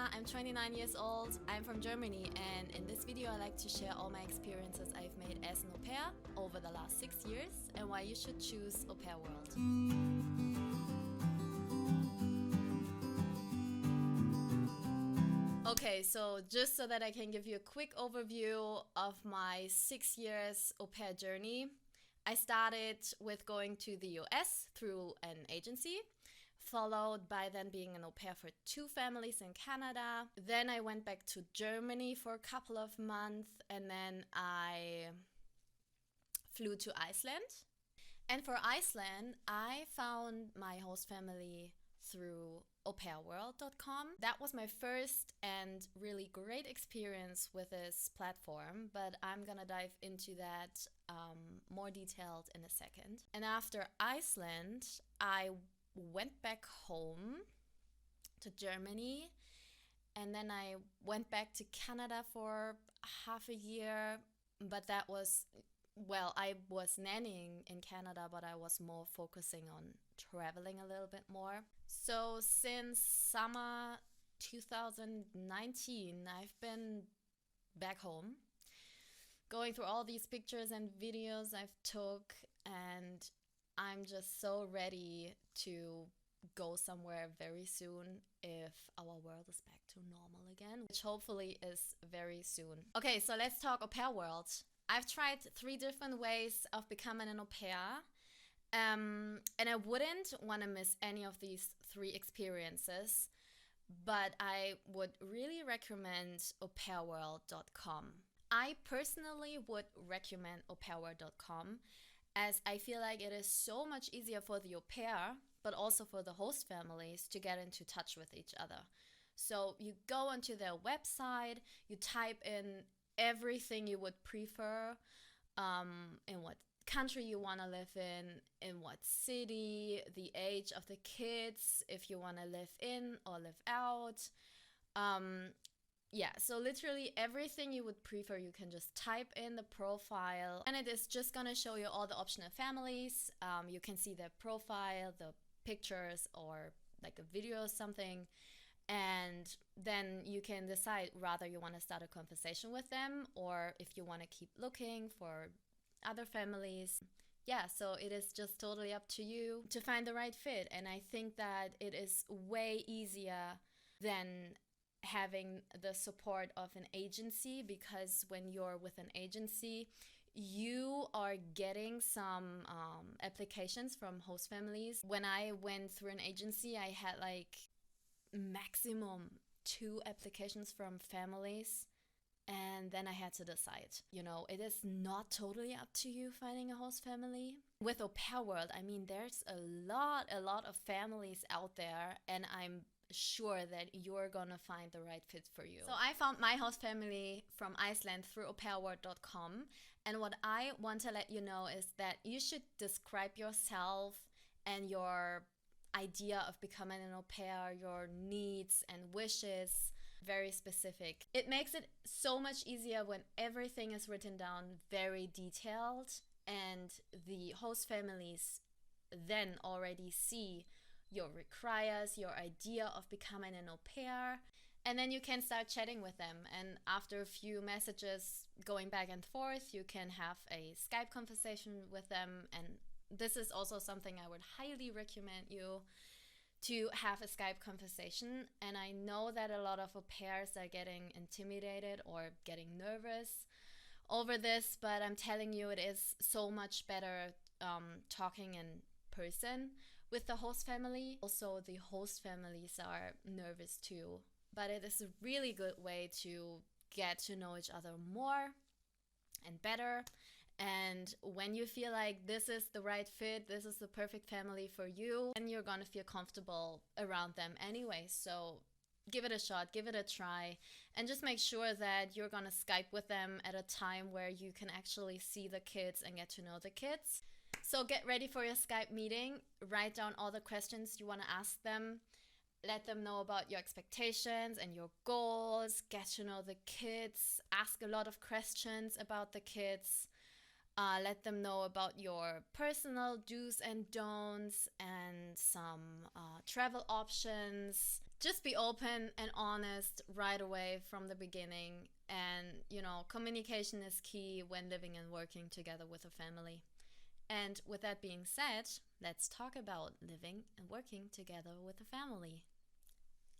Vanessa, I'm 29 years old, I'm from Germany, and in this video I like to share all my experiences I've made as an au pair over the last 6 years and why you should choose AuPairWorld. Okay, so just so that I can give you a quick overview of my 6 years au pair journey, I started with going to the US through an agency, followed by then being an au pair for 2 families in Canada. Then I went back to Germany for a couple of months, and then I flew to Iceland. And for Iceland, I found my host family through AuPairWorld.com. That was my first and really great experience with this platform, but I'm gonna dive into that more detailed in a second. And after Iceland, I went back home to Germany, and then I went back to Canada for half a year, but that was, well, I was nannying in Canada, but I was more focusing on traveling a little bit more. So since summer 2019, I've been back home, going through all these pictures and videos I've took, and I'm just so ready to go somewhere very soon if our world is back to normal again, which hopefully is very soon. Okay, so let's talk AuPairWorld. I've tried 3 different ways of becoming an au pair, and I wouldn't want to miss any of these 3 experiences, but I would really recommend AuPairWorld.com. I personally would recommend AuPairWorld.com, as I feel like it is so much easier for the au pair, but also for the host families to get into touch with each other. So you go onto their website, you type in everything you would prefer, in what country you want to live in what city, the age of the kids, if you want to live in or live out. Yeah, so literally everything you would prefer, you can just type in the profile, and it is just gonna show you all the optional families. You can see their profile, the pictures, or like a video or something, and then you can decide whether you want to start a conversation with them or if you want to keep looking for other families. Yeah, so it is just totally up to you to find the right fit, and I think that it is way easier than having the support of an agency, because when you're with an agency, you are getting some applications from host families. When I went through an agency, I had like maximum 2 applications from families, and then I had to decide. You know, it is not totally up to you finding a host family. With AuPairWorld, I mean, there's a lot of families out there, and I'm sure that you're gonna find the right fit for you. So I found my host family from Iceland through AuPairWorld.com, and what I want to let you know is that you should describe yourself and your idea of becoming an au pair, your needs and wishes, very specific. It makes it so much easier when everything is written down very detailed, and the host families then already see your requires, your idea of becoming an au pair, and then you can start chatting with them. And after a few messages going back and forth, you can have a Skype conversation with them. And this is also something I would highly recommend you to have a Skype conversation. And I know that a lot of au pairs are getting intimidated or getting nervous over this, but I'm telling you, it is so much better talking in person with the host family. Also, the host families are nervous too, but it is a really good way to get to know each other more and better. And when you feel like this is the right fit, this is the perfect family for you, then you're gonna feel comfortable around them anyway. So give it a shot, give it a try, and just make sure that you're gonna Skype with them at a time where you can actually see the kids and get to know the kids. So get ready for your Skype meeting, write down all the questions you want to ask them, let them know about your expectations and your goals, get to know the kids, ask a lot of questions about the kids, let them know about your personal do's and don'ts and some travel options. just be open and honest right away from the beginning. And, communication is key when living and working together with a family. And with that being said, let's talk about living and working together with a family.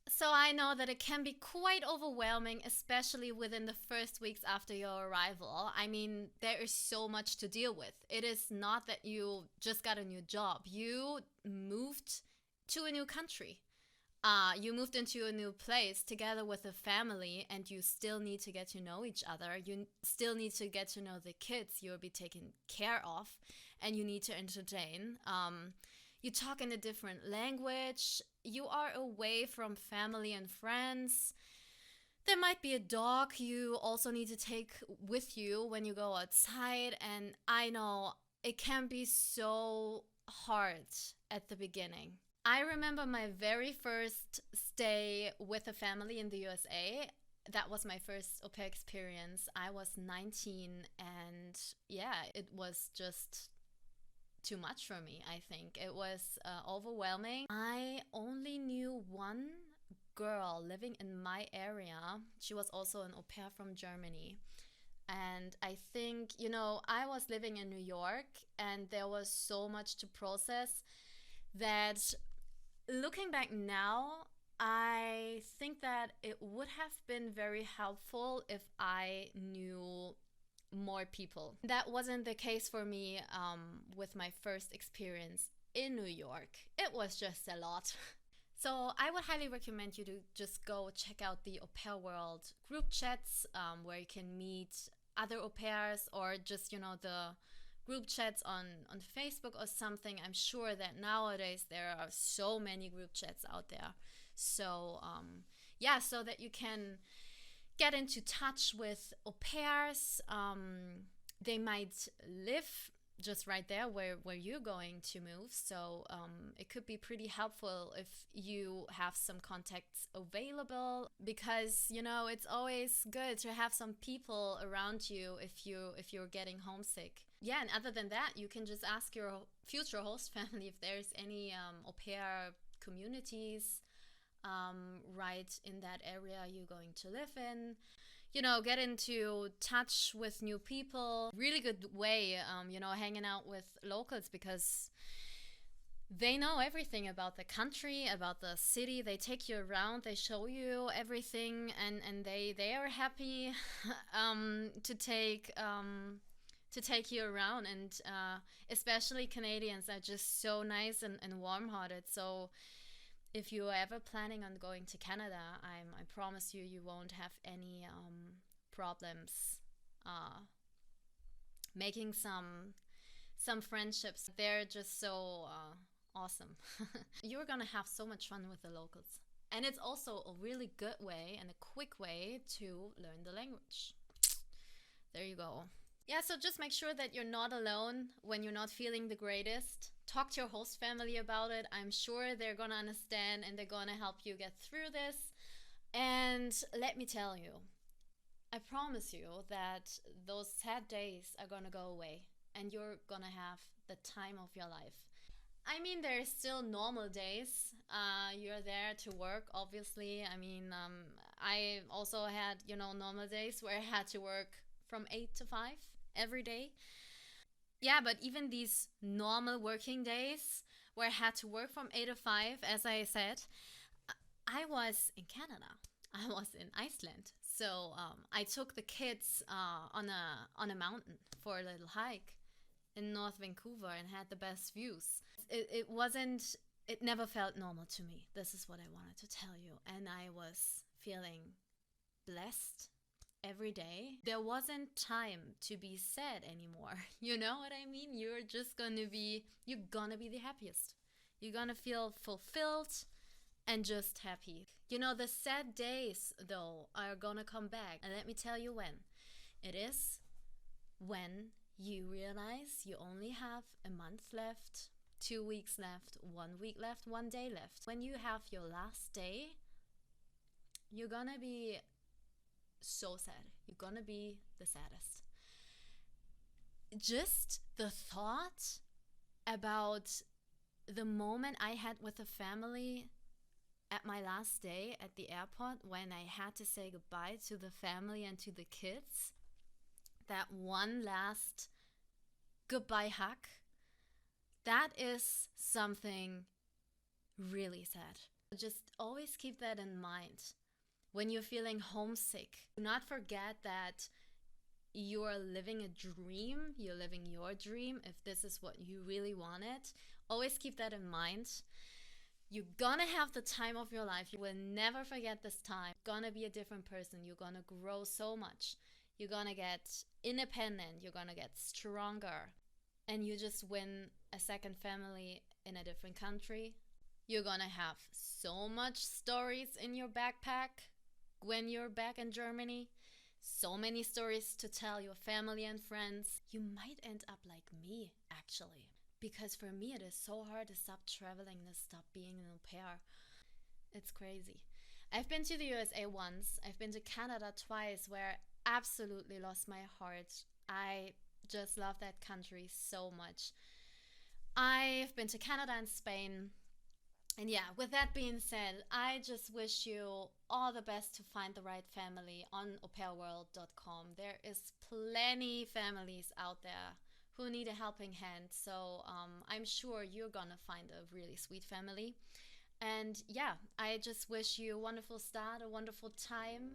So I know that it can be quite overwhelming, especially within the first weeks after your arrival. I mean, there is so much to deal with. It is not that you just got a new job. You moved to a new country. You moved into a new place together with a family, and you still need to get to know each other. You still need to get to know the kids you'll be taking care of, and you need to entertain. You talk in a different language. You are away from family and friends. There might be a dog you also need to take with you when you go outside. And I know it can be so hard at the beginning. I remember my very first stay with a family in the USA. That was my first au pair experience. I was 19, and yeah, it was just too much for me. I think it was overwhelming. I only knew one girl living in my area. She was also an au pair from Germany. And I think, I was living in New York, and there was so much to process that looking back now, I think that it would have been very helpful if I knew more people. That wasn't the case for me with my first experience in New York. It was just a lot. So I would highly recommend you to just go check out the AuPairWorld group chats where you can meet other au pairs, or just, the group chats on Facebook or something. I'm sure that nowadays there are so many group chats out there. So so that you can get into touch with au pairs. They might live just right there where you're going to move. So it could be pretty helpful if you have some contacts available, because it's always good to have some people around you if you're getting homesick. Yeah, and other than that, you can just ask your future host family if there's any au pair communities right in that area you're going to live in. Get into touch with new people. Really good way, hanging out with locals, because they know everything about the country, about the city. They take you around, they show you everything, and they are happy to take you around. And especially Canadians are just so nice and warm-hearted. So if you're ever planning on going to Canada, I promise you won't have any problems making some friendships. They're just so awesome. You're gonna have so much fun with the locals. And it's also a really good way and a quick way to learn the language. There you go. Yeah, so just make sure that you're not alone when you're not feeling the greatest. Talk to your host family about it. I'm sure they're gonna understand, and they're gonna help you get through this. And let me tell you, I promise you that those sad days are gonna go away, and you're gonna have the time of your life. I mean, there's still normal days. You're there to work, obviously. I mean, I also had, normal days where I had to work from 8 to 5 every day. Yeah, but even these normal working days where I had to work from 8 to 5, as I said, I was in Canada. I was in Iceland. So I took the kids on a mountain for a little hike in North Vancouver and had the best views. It never felt normal to me. This is what I wanted to tell you. And I was feeling blessed every day. There wasn't time to be sad anymore. You know what I mean? You're gonna be the happiest. You're gonna feel fulfilled and just happy. The sad days, though, are gonna come back. And let me tell you when. It is when you realize you only have a month left, 2 weeks left, 1 week left, 1 day left. When you have your last day, you're gonna be so sad. You're gonna be the saddest. Just the thought about the moment I had with the family at my last day at the airport, when I had to say goodbye to the family and to the kids, that one last goodbye hug, that is something really sad. Just always keep that in mind when you're feeling homesick. Do not forget that you are living a dream. You're living your dream if this is what you really wanted. Always keep that in mind. You're gonna have the time of your life. You will never forget this time. You're gonna be a different person. You're gonna grow so much. You're gonna get independent. You're gonna get stronger. And you just win a second family in a different country. You're gonna have so much stories in your backpack when you're back in Germany. So many stories to tell your family and friends. You might end up like me, actually. Because for me, it is so hard to stop traveling, to stop being an au pair. It's crazy. I've been to the USA once. I've been to Canada twice, where I absolutely lost my heart. I just love that country so much. I've been to Canada and Spain. And yeah, with that being said, I just wish you all the best to find the right family on aupairworld.com. There is plenty families out there who need a helping hand. So I'm sure you're gonna find a really sweet family. And yeah, I just wish you a wonderful start, a wonderful time.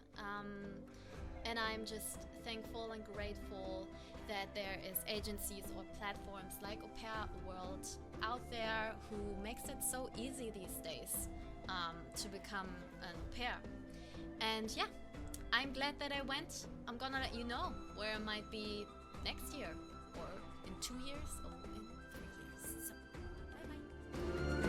And I'm just thankful and grateful that there is agencies or platforms like AuPairWorld out there who makes it so easy these days to become an au pair. And yeah, I'm glad that I went. I'm gonna let you know where I might be next year, or in 2 years, or in 3 years. So, bye bye.